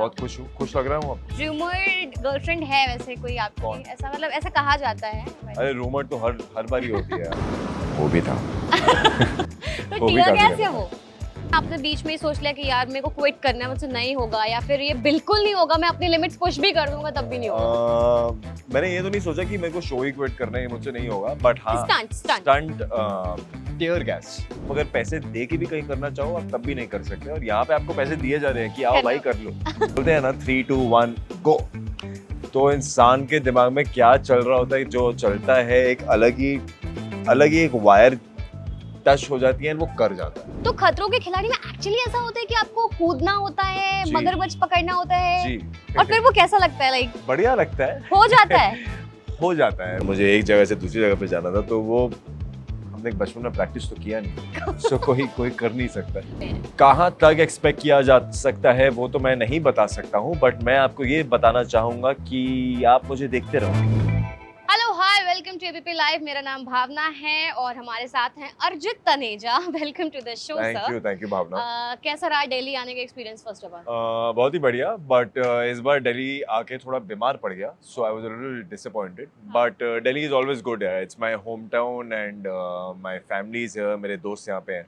बहुत खुश हूँ, खुश लग रहा हूँ अब। रूमर्ड गर्लफ्रेंड है वैसे कोई कौन? आपकी, ऐसा मतलब ऐसा कहा जाता है। अरे रूमर तो हर बार ही होती है यार। वो भी था। तो वो भी टिया काफी कैसे लगा। वो? आपने बीच में ही सोच लिया कि यार मेरे को क्विट करना है, मुझसे नहीं होगा, या फिर ये बिल्कुल नहीं होगा, मैं अपनी लिमिट्स पुश भी कर दूंगा तब भी नहीं होगा? मैंने ये तो नहीं सोचा कि मेरे को शो ही क्विट करना है, मुझसे नहीं होगा, बट हाँ स्टंट स्टंट, टीयर गैस। अगर पैसे दे के भी कहीं करना चाहो आप तब भी नहीं कर सकते, और यहाँ पे आपको पैसे दिए जा रहे हैं कि आओ भाई कर लो। बोलते हैं ना 3 2 1 गो। तो इंसान के दिमाग में क्या चल रहा होता है, जो चलता है एक अलग ही एक वायर टच हो जाती है, वो कर जाता है। तो खतरों के खिलाड़ी में एक्चुअली ऐसा होता है कि आपको कूदना होता है, जी। मगरमच्छ पकड़ना होता है, जी। और फिर वो कैसा लगता है? लाइक बढ़िया लगता है। हो जाता है। हो जाता है। मुझे एक जगह से दूसरी जगह पे जाना था, तो वो हमने बचपन में प्रैक्टिस तो किया नहीं, सो कोई कर नहीं सकता। कहाँ तक एक्सपेक्ट किया जा सकता है वो तो मैं नहीं बता सकता हूँ, बट मैं आपको ये बताना चाहूंगा कि आप मुझे देखते रहो। Hello hi, welcome to ABP live. मेरा नाम भावना है और हमारे साथ हैं Arjit Taneja. Welcome to the show sir. Thank you Bhavna. कैसा रहा दिल्ली आने का एक्सपीरियंस फर्स्ट ऑफ ऑल? बहुत ही बढ़िया, बट इस बार दिल्ली आके थोड़ा बीमार पड़ गया, so I was a little disappointed, but Delhi is always good यार। It's my home town and my family is here, मेरे दोस्त यहाँ पे हैं,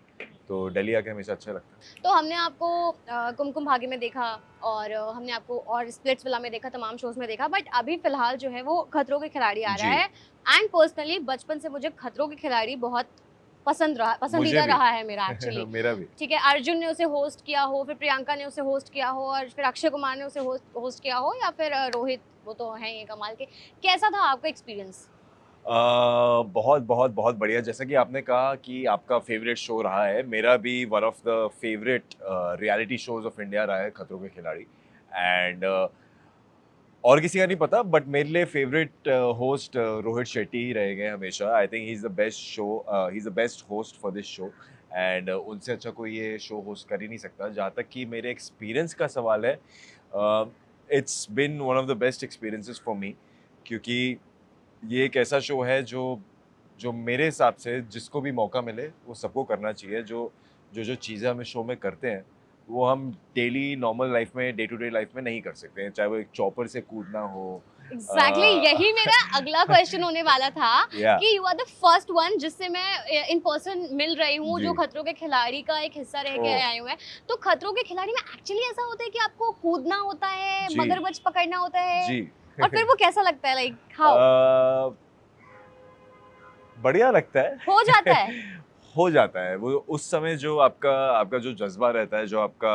तो दिल्ली आके हमेशा अच्छा लगता है। तो हमने आपको कुमकुम भाग्य में देखा, और हमने आपको और स्प्लिट्स विला में देखा, तमाम शोज में देखा, बट अभी फिलहाल जो है वो खतरों के खिलाड़ी आ रहा जी। है। एंड पर्सनली बचपन से मुझे खतरों के खिलाड़ी बहुत पसंदीदा मुझे भी। रहा है मेरा एक्चुअली। मेरा भी। ठीक है, अर्जुन ने उसे होस्ट किया हो, फिर प्रियंका ने उसे होस्ट किया हो, और फिर अक्षय कुमार ने उसे होस्ट किया हो, या फिर रोहित, वो तो हैं ये कमाल के। कैसा था आपका एक्सपीरियंस? बहुत बहुत बहुत बढ़िया। जैसा कि आपने कहा कि आपका फेवरेट शो रहा है, मेरा भी one of the favourite reality shows of India रहा है खतरों के खिलाड़ी। एंड और किसी का नहीं पता, बट मेरे लिए फेवरेट होस्ट रोहित शेट्टी ही रहेंगे हमेशा। I think he is the best host for this show, and उनसे अच्छा कोई ये शो होस्ट कर ही नहीं सकता। जहाँ तक कि मेरे एक्सपीरियंस का सवाल है, it's been one of the best experiences for me, क्योंकि ये एक ऐसा शो है जो जो मेरे हिसाब से जिसको भी मौका मिले वो सबको करना चाहिए। जो चीज़ें हम इस शो में करते हैं वो हम डेली नॉर्मल लाइफ में, डे टू डे लाइफ में नहीं कर सकते हैं, चाहे वो एक चॉपर से कूदना हो। एग्जैक्टली यही मेरा अगला क्वेश्चन होने वाला था या कि you are the first one जिससे मैं इन पर्सन मिल रही हूँ, जी। जो खतरों के खिलाड़ी का एक हिस्सा रह के ओह। आए हुए हैं। तो खतरों के खिलाड़ी में एक्चुअली ऐसा होता है कि आपको कूदना होता है, जी। मगरमच्छ पकड़ना होता है, जी। और फिर वो कैसा लगता है? लाइक हाउ अ, बढ़िया लगता है। हो जाता है? हो जाता है वो उस समय जो आपका आपका जो जज्बा रहता है, जो आपका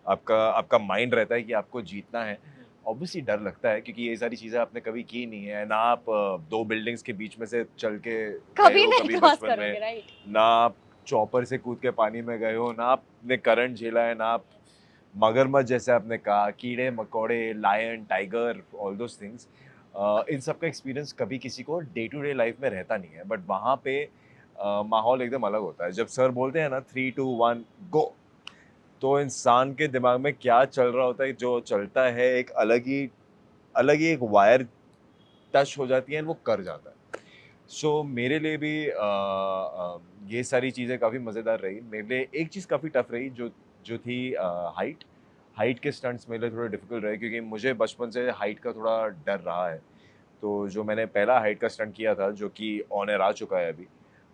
आपका आपका माइंड रहता है कि आपको जीतना है। ऑब्वियसली डर लगता है, क्योंकि ये सारी चीज़ें आपने कभी की नहीं है ना। आप दो बिल्डिंग्स के बीच में से चल के गए कभी हो नहीं कभी क्रॉस बचपन में, करोगे, राइट? ना आप चॉपर से कूद के पानी में गए हो, ना आपने करंट झेला है, ना आप मगरमच्छ जैसे आपने कहा, कीड़े मकोड़े, lion, tiger, all those things. इन सब का एक्सपीरियंस कभी किसी को डे टू डे लाइफ में रहता नहीं है, बट वहाँ पे माहौल एकदम अलग होता है। जब सर बोलते हैं ना 3 2 1 गो, तो इंसान के दिमाग में क्या चल रहा होता है, जो चलता है एक अलग ही एक वायर टच हो जाती है, वो कर जाता है। सो मेरे लिए भी ये सारी चीज़ें काफ़ी मज़ेदार रही। मेरे लिए एक चीज़ काफ़ी टफ रही, जो जो थी हाइट के स्टंट्स मेरे लिए थोड़े डिफिकल्ट रहे, क्योंकि मुझे बचपन से हाइट का थोड़ा डर रहा है। तो जो मैंने पहला हाइट का स्टंट किया था, जो कि ऑन एयर आ चुका है अभी,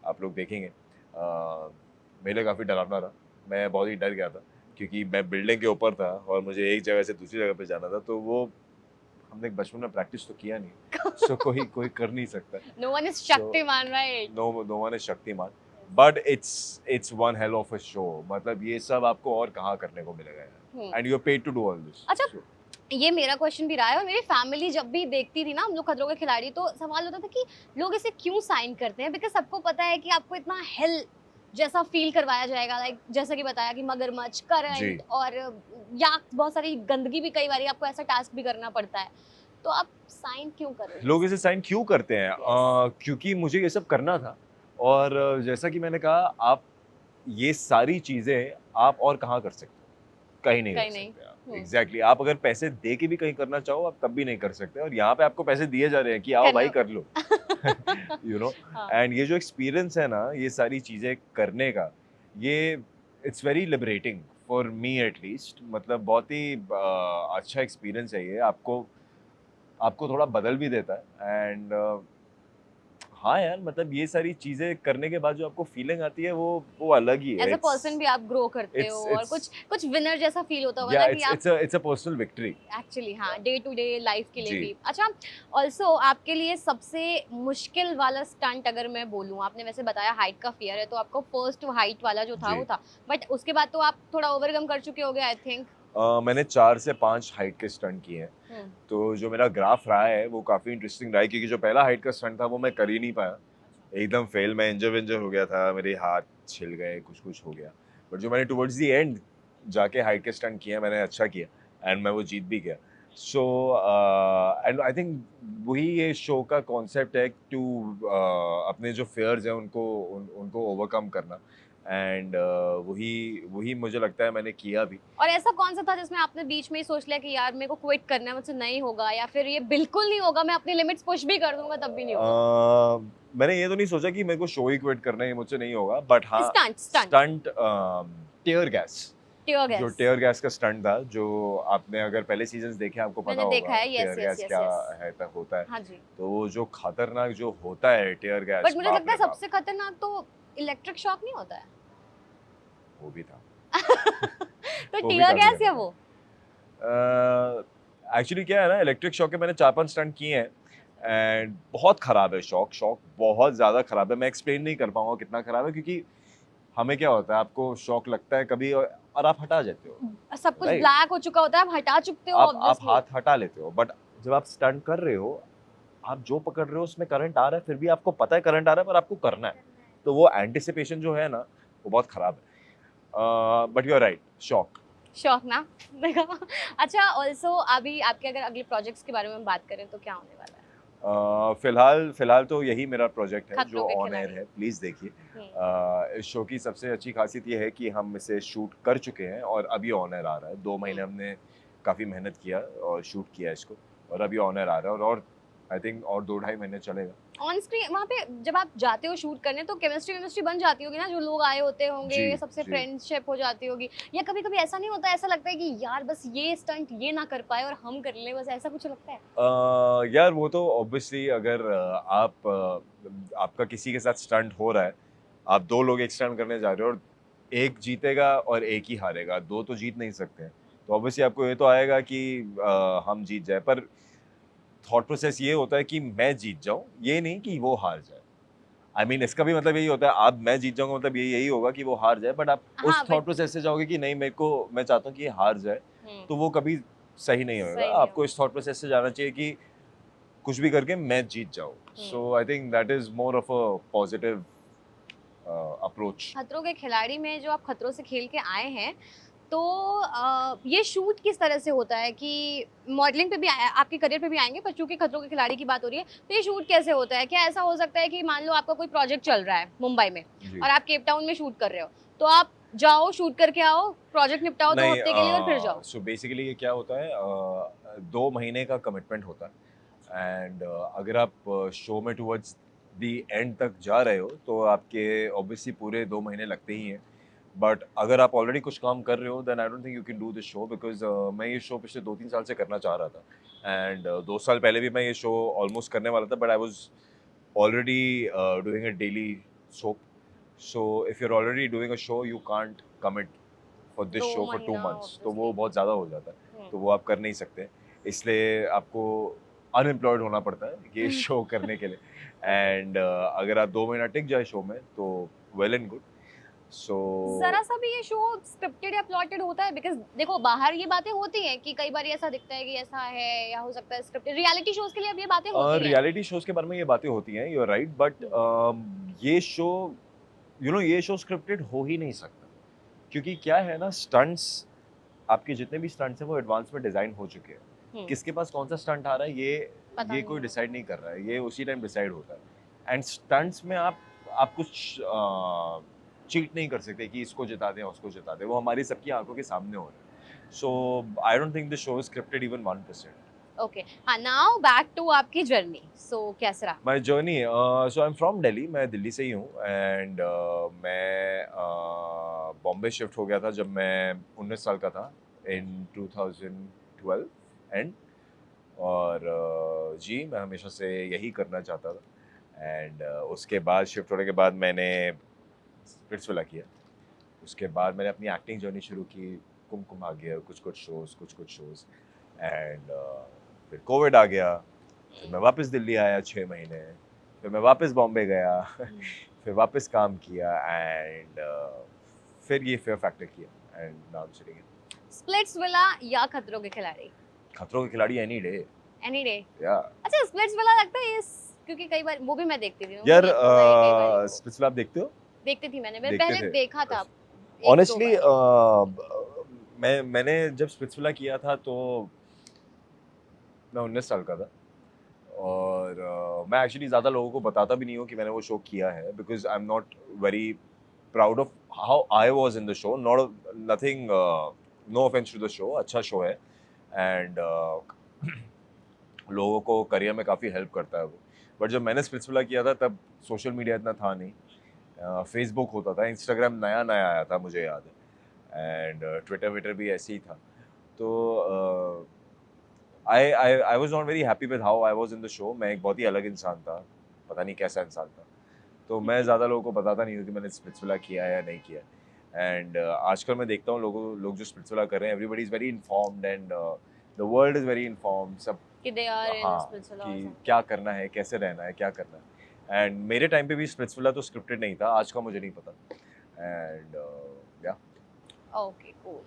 आप लोग देखेंगे, मेरे लिए काफ़ी डरावना रहा। मैं बहुत ही डर गया था, क्योंकि मैं बिल्डिंग के ऊपर था और मुझे एक जगह से दूसरी जगह पे जाना था, तो वो हमने बचपन में प्रैक्टिस तो किया नहीं, सो कोई कर नहीं सकता। No one is So, Shaktimaan, right? No one is Shaktimaan, but it's one hell of a show. मतलब ये सब आपको और कहाँ करने को मिलेगा यार, and you are paid to do all this. अच्छा, ये मेरा क्वेश्चन भी रहा है, और मेरी फैमिली जब भी देखती थी ना हम लोग खतरों के खिलाड़ी, तो सवाल होता था कि लोग इसे क्यों साइन करते हैं, बिकॉज सबको पता है कि आपको इतना हेल जैसा फील करवाया जाएगा। लाइक जैसा कि बताया कि मगरमच्छ, जी। करंट, और या बहुत सारी गंदगी भी, कई बार आपको ऐसा टास्क भी करना पड़ता है। तो आप साइन क्यों कर रहे लोग इसे साइन क्यों करते हैं? Yes. क्योंकि मुझे ये सब करना था, और जैसा कि मैंने कहा, आप ये सारी चीज़ें आप और कहाँ कर सकते हो? कहीं नहीं कर कहीं नहीं। सकते आप। एग्ज़ैक्टली, आप अगर पैसे दे के भी कहीं करना चाहो, आप तब भी नहीं कर सकते, और यहाँ पे आपको पैसे दिए जा रहे हैं कि आओ भाई कर लो। यू नो हाँ। एंड ये जो एक्सपीरियंस है ना, ये सारी चीज़ें करने का, ये it's very liberating for me at least मतलब बहुत ही अच्छा एक्सपीरियंस है ये, आपको आपको थोड़ा बदल भी देता है। एंड हाँ यार, मतलब ये सारी चीजें करने के बाद जो आपको फीलिंग आती है वो अलग ही है। एज अ पर्सन भी आप ग्रो करते हो और इट्स कुछ कुछ विनर जैसा फील होता होगा या ना कि आप it's a personal victory. Actually हाँ डे टू डे लाइफ के लिए जी। भी। अच्छा, ऑल्सो आपके लिए सबसे मुश्किल वाला स्टंट अगर मैं बोलूँ, आपने वैसे बताया हाइट का फियर है तो आपको फर्स्ट हाइट वाला जो था जी। वो था, बट उसके बाद तो आप थोड़ा ओवरकम कर चुके होगे आई थिंक। मैंने 4 से 5 हाइट के स्टंट किए हैं। हम्म। तो जो मेरा ग्राफ रहा है वो काफ़ी इंटरेस्टिंग रहा है, क्योंकि जो पहला हाइट का स्टंट था वो मैं कर ही नहीं पाया। एकदम फेल, मैं इंजर हो गया था, मेरे हाथ छिल गए, कुछ हो गया। बट जो मैंने टुवर्ड्स द एंड जाके हाइट के स्टंट किए, मैंने अच्छा किया एंड मैं वो जीत भी गया। सो एंड आई थिंक वही ये शो का कॉन्सेप्ट है, टू अपने जो फियर्स हैं उनको ओवरकम करना। एंड वही वही मुझे लगता है मैंने किया भी। और ऐसा कौन सा था जिसमें आपने बीच में ही सोच लिया कि यार मेरे को क्विट करना है, मुझसे नहीं होगा, या फिर ये बिल्कुल नहीं होगा, मैं अपनी लिमिट्स पुश भी कर दूंगा तब भी नहीं होगा? मैंने ये तो नहीं सोचा कि मेरे को शो ही क्विट करना है, ये मुझसे नहीं होगा। बट हाँ, stunt stunt stunt tear gas, tear जो गैस। टीयर गैस का स्टंट था, जो आपने अगर पहले सीजन्स देखे आपको पता मैंने देखा होगा है, yes tear yes gas yes क्या यस। है, तक होता है। हाँ जी। तो वो जो खतरनाक जो होता है टीयर बट गैस, मुझे बाप लगता है रे बाप, सबसे खतरनाक तो इलेक्ट्रिक शॉक नहीं होता है? वो भी था। तो वो भी टीयर काफी गैस या खतरनाक। वो? एक्चुअली क्या है ना, इलेक्ट्रिक शॉक के मैंने 4-5 स्टंट किए हैं एंड बहुत खराब है शॉक, शॉक बहुत ज़्यादा खराब है। मैं एक्सप्लेन नहीं कर पाऊंगा कितना खराब है, क्योंकि हमें क्या होता है, आपको शॉक लगता है कभी और आप हटा जाते हो, सब कुछ राइट? ब्लैक हो चुका होता है, आप हटा चुकते हो आप ऑब्वियसली। हाथ हटा लेते हो, बट जब आप स्टंट कर रहे हो, आप जो पकड़ रहे हो उसमें करंट आ रहा है, फिर भी आपको पता है करंट आ रहा है, पर आपको करना है। तो वो एंटिसिपेशन जो है ना, वो बहुत खराब है। But you are right, shock. शौक ना देखा। अच्छा, ऑल्सो अभी आपके अगर अगले प्रोजेक्ट्स के बारे में बात करें तो क्या होने वाला है? फिलहाल फिलहाल तो यही मेरा प्रोजेक्ट है खतरों जो के ऑन एयर खिलाड़ी। है, प्लीज़ देखिए। हम्म। इस शो की सबसे अच्छी खासियत ये है कि हम इसे शूट कर चुके हैं और अभी ऑन एयर आ रहा है। 2 महीने हमने काफ़ी मेहनत किया और शूट किया इसको, और अभी ऑन एयर आ रहा है, और आई थिंक और 2 ढाई महीने चलेगा। ऑन स्क्रीन वहाँ पे जब आप जाते हो शूट करने तो केमिस्ट्री केमिस्ट्री बन जाती होगी ना, जो लोग आए होते होंगे जी, सबसे जी। फ्रेंडशिप हो जाती होगी, या कभी कभी ऐसा नहीं होता, ऐसा लगता है कि यार बस ये स्टंट ये ना कर पाए और हम कर ले, बस ऐसा कुछ लगता है? यार वो तो ऑब्वियसली अगर आपका किसी के साथ स्टंट हो रहा है, आप 2 लोग एक स्टंट करने जा रहे हो और एक जीतेगा और एक ही हारेगा, 2 तो जीत नहीं सकते हैं। तो ऑब्वियसली आपको ये तो आएगा कि हम जीत जाए, पर थॉट प्रोसेस ये होता है कि मैं जीत जाऊँ, ये नहीं कि वो हार जाए। आई मीन इसका भी मतलब यही होता है, आप मैं जीत जाऊँगा मतलब यही होगा कि वो हार जाए, बट आप उस हाँ थॉट बट प्रोसेस से जाओगे कि नहीं, मैं चाहता हूँ कि ये हार जाए, तो वो कभी सही नहीं होएगा। सही नहीं आपको होगा। इस थॉट प्रोसेस से जाना चाहिए कि कुछ भी करके मैं जीत जाऊँ। So I think that is more of a positive approach. खतरों के खिलाड़ी में जो आप खतरों से खेल के आए हैं, तो ये शूट किस तरह से होता है कि मॉडलिंग पे भी आपके करियर पे भी आएंगे, पर चूंकि खतरों के खिलाड़ी की बात हो रही है तो ये शूट कैसे होता है? क्या ऐसा हो सकता है कि मान लो आपका कोई प्रोजेक्ट चल रहा है मुंबई में जी। और आप केप टाउन में शूट कर रहे हो, तो आप जाओ शूट करके आओ, प्रोजेक्ट निपटाओ 2 नहीं, हफ्ते के लिए और फिर जाओ? सो बेसिकली ये क्या होता है, 2 महीने का कमिटमेंट होता है एंड अगर आप शो में टुवर्ड्स द एंड तक जा रहे हो तो आपके ऑब्वियसली पूरे 2 महीने लगते ही हैं। बट अगर आप ऑलरेडी कुछ काम कर रहे हो, then I don't think you can do this show, because मैं ये शो पिछले 2-3 साल से करना चाह रहा था एंड 2 साल पहले भी मैं ये शो ऑलमोस्ट करने वाला था, but I was already doing a daily soap. So if you are already doing a show, you can't commit for this 2 show for 2 महीना मंथ्स, तो वो ऑब्वियसली। बहुत ज़्यादा हो जाता है, तो वो आप कर नहीं सकते। इसलिए आपको अनएम्प्लॉयड होना पड़ता है ये शो करने के लिए। एंड अगर आप 2 महीना टिक जाए शो में तो वेल एंड गुड। सो जरा सा भी ये शो स्क्रिप्टेड या प्लॉटेड होता है? बिकॉज देखो बाहर ये बातें होती हैं कि कई बार ऐसा दिखता है कि ऐसा है, या हो सकता है स्क्रिप्टेड, रियलिटी शोज के लिए अब ये बातें होती हैं। रियलिटी शोज़ के बारे में ये बातें होती हैं, यू आर राइट, बट ये शो, ये शो स्क्रिप्टेड हो ही नहीं सकता। क्योंकि क्या है ना, स्टंट्स, आपके जितने भी स्टंट्स हैं वो एडवांस में डिज़ाइन हो चुके हैं। हम्म, किसके पास कौन सा स्टंट आ रहा है, पता ये नहीं कोई होता। डिसाइड नहीं कर रहा है, ये उसी टाइम डिसाइड होता है। एंड स्टंट्स में आप कुछ चीट नहीं कर सकते कि इसको जिता दें उसको जिता दें, वो हमारी सबकी आंखों के सामने हो रहा है। So I don't think the show is scripted even 1%। Okay हाँ, नाउ बैक टू आपकी जर्नी, सो कैसे रहा? My journey, so I am from Delhi, मैं दिल्ली से ही हूँ एंड मैं बॉम्बे शिफ्ट हो गया था जब मैं 19 साल का था इन 2012 एंड और जी मैं हमेशा से यही करना चाहता था एंड उसके बाद शिफ्ट होने के बाद मैंने स्पिट्सविला किया। उसके बाद मैंने अपनी एक्टिंग जर्नी शुरू की, कुमकुम आ गया, कुछ शोज़ एंड फिर कोविड आ गया, फिर मैं वापस दिल्ली आया 6 महीने, फिर मैं वापस बॉम्बे गया फिर वापस काम किया एंड फिर ये फेयर फैक्टर किया and now I am sitting in Splitsvilla या खतरों के खिलाड़ी? खतरों के खिलाड़ी एनी डे। Any day. या अच्छा, स्प्लिट्सविला लगता है इस, क्योंकि कई बार वो भी मैं देखती थी, यार मुझे लगता है कई बार वो स्पिट्सविला आप देखते हो? देखती थी, मैंने देखते पहले थे? देखा था एक दो ऑनेस्टली बार। मैंने जब स्पिट्सविला किया था तो मैं 19 साल का था और मैं एक्चुअली ज़्यादा लोगों को बताता भी नहीं हूँ कि मैंने वो शो किया है because I am not very proud of how I was in the show, not nothing, no offence to the show, अच्छा शो है एंड लोगों को करियर में काफ़ी हेल्प करता है वो। बट जब मैंने स्पिट्सविला किया था तब सोशल मीडिया इतना था नहीं, फेसबुक होता था, इंस्टाग्राम नया नया आया था मुझे याद है एंड ट्विटर विटर भी ऐसे ही था। तो I was not very happy with how I was in the show. मैं एक बहुत ही अलग इंसान था, पता नहीं कैसा इंसान था, तो मैं ज़्यादा लोगों को बताता नहीं हूँ कि मैंने स्पिट्सविला किया है या नहीं किया एंड आजकल मैं देखता हूँ लोग जो स्पिट्सविला कर रहे हैं, everybody is very informed and the world is very informed, सब कि दे आर इन हाँ स्प्लिट्सविला कि और समथिंग। क्या करना है, कैसे रहना है, क्या करना है एंड मेरे टाइम पे भी स्पिट्सविला तो स्क्रिप्टेड नहीं था, आज का मुझे नहीं पता एंड या ओके कूल।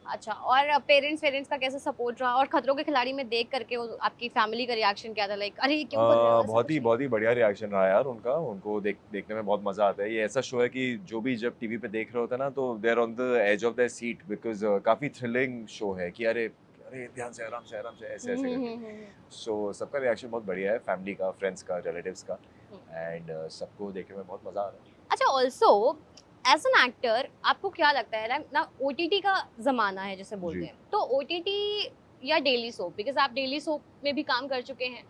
अच्छा, और पेरेंट्स का कैसा सपोर्ट रहा, और खतरों के खिलाड़ी में देख करके वो आपकी फैमिली का रिएक्शन क्या था, लाइक अरे ये क्यों कर रहे हो, ऐसा कुछ नहीं? बहुत ही बढ़िया रिएक्शन रहा यार उनका, उनको देखने में बहुत मज़ा आता है। ये ऐसा शो है कि जो भी जब टीवी पे देख रहे होते हैं ना तो they are on the edge of their seat because काफ़ी थ्रिलिंग शो है कि अरे अरे ध्यान से, आराम से ऐसे ऐसे करके। सो सबका रिएक्शन बहुत बढ़िया है, फैमिली का, फ्रेंड्स का, रिलेटिव्स का एंड सबको देखने में बहुत मज़ा आ रहा है। अच्छा, ऑल्सो एज एन एक्टर आपको क्या लगता है ना, ओटीटी का जमाना है जैसे बोलते जी। हैं, तो ओटीटी या डेली सोप, बिकॉज आप डेली सोप में भी काम कर चुके हैं,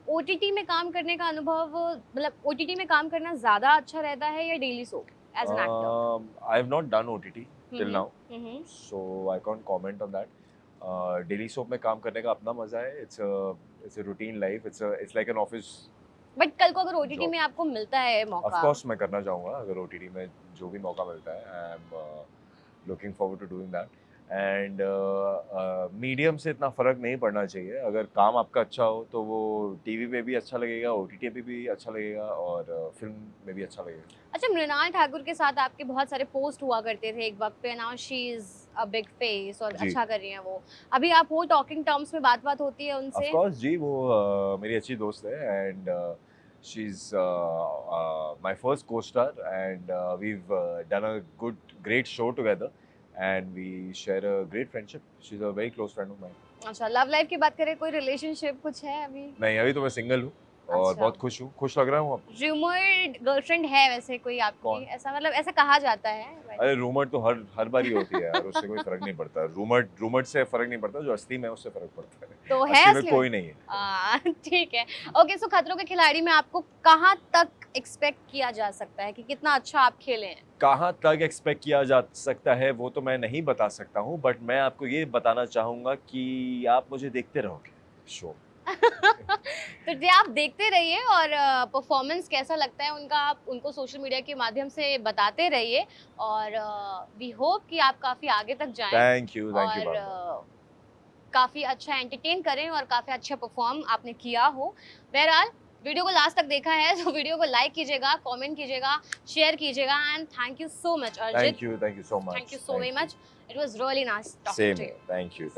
ओटीटी में काम करने का अनुभव, मतलब ओटीटी में काम करना ज्यादा अच्छा रहता है या daily soap as an actor? I have not done OTT till now, so I can't comment on that. Daily soap में काम करने का अपना मजा है, it's a routine life, it's like an office. But कल को अगर ओटीटी Job. में आपको मिलता है Of मौका, course मैं करना चाहूँगा अगर OTT में जो भी मौका मिलता है, I am looking forward to doing that. And medium से इतना फ़र्क नहीं पड़ना चाहिए, अगर काम आपका अच्छा हो तो वो टीवी पे भी अच्छा लगेगा, OTT पे भी अच्छा लगेगा और फिल्म में भी अच्छा लगेगा। अच्छा, मृणाल ठाकुर के साथ आपके बहुत सारे पोस्ट हुआ करते थे एक वक्त पे, now she is a big face और जी। अच्छा कर रही हैं वो, अभी आप वो टॉकिंग टर्म्स में बात होती है ऑफ उनसे? कोर्स जी, वो मेरी अच्छी दोस्त है and she is my first co-star and we've done a great show together and we share a great friendship. She's a very close friend of mine. अच्छा, लव लाइफ की बात करें, कोई रिलेशनशिप कुछ है अभी? नहीं, अभी तो मैं सिंगल हूँ और अच्छा। बहुत खुश हूँ, खुश लग रहा हूँ अब। रूमर्ड गर्लफ्रेंड है वैसे कोई आपकी? कौन? ऐसा मतलब ऐसा कहा जाता है but- अरे रूमर तो हर बार ही होती है यार, उससे कोई फर्क नहीं पड़ता। रूमर से फर्क नहीं पड़ता, जो असली में है उससे फर्क पड़ता है। तो है असली में असली कोई नहीं है। ठीक है। ओके, सो खतरों के खिलाड़ी में आपको कहाँ तक एक्सपेक्ट किया जा सकता है कि कितना अच्छा आप खेले हैं? कहाँ तक एक्सपेक्ट किया जा सकता है वो तो मैं नहीं बता सकता हूँ, बट मैं आपको ये बताना चाहूँगा कि आप मुझे देखते रहोगे शो। तो जी आप देखते रहिए और परफॉर्मेंस कैसा लगता है उनका आप उनको सोशल मीडिया के माध्यम से बताते रहिए और वी होप कि आप काफ़ी आगे तक जाएं थैंक यू और बाबा। काफ़ी अच्छा एंटरटेन करें और काफ़ी अच्छा परफॉर्म आपने किया हो। बहरहाल वीडियो को लास्ट तक देखा है तो वीडियो को लाइक कीजिएगा, कमेंट कीजिएगा, शेयर कीजिएगा and thank you so much Arjit. Thank you so much. Thank you so very much. It was really nice talking same, to you. Thank you.